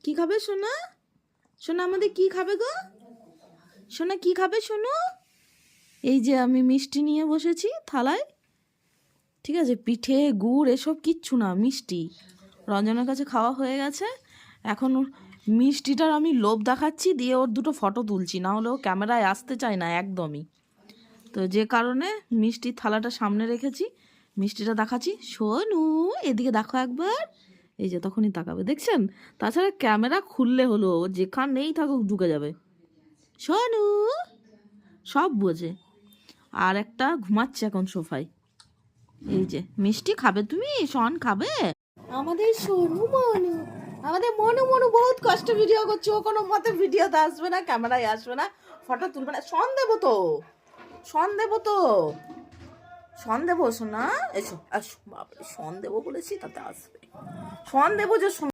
কি খাবে সোনা? সোনা আমাদের কি খাবে গো? সোনা কি খাবে শোনো? এই যে আমি মিষ্টি নিয়ে বসেছি থালায়, ঠিক আছে? পিঠে গুড় এসব কিচ্ছু না, মিষ্টি। রঞ্জনের কাছে খাওয়া হয়ে গেছে, এখন মিষ্টিটার আমি লোভ দেখাচ্ছি, দিয়ে ওর দুটো ফটো তুলছি, না হলে ও ক্যামেরায় আসতে চায় না একদমই। তো যে কারণে মিষ্টির থালাটা সামনে রেখেছি, মিষ্টিটা দেখাচ্ছি। সোনু এদিকে দেখো একবার, এই যে তখনই তাকাবে, দেখছেন? তাছাড়া ক্যামেরা খুললে হলো, ও যেখানেই থাকুক ঢুকে যাবে। সোনু সব বোঝে। আর একটা ঘুমাচ্ছে এখন সোফায়। এই যে মিষ্টি খাবে তুমি? শন খাবে? আমাদের সোনু মনু, আমাদের মনু মনু বহুত কষ্ট ভিডিও করছে, ও কোনো মতে ভিডিওতে আসবে না, ক্যামেরায় আসবে না, ফটো তুলবে না। শন দেবো তো, শন দেবো তো, শন দেবো সোনা, এসো আসো, বাপরে শন দেবো বলেছি তাতে আসবে। শন দেবো যে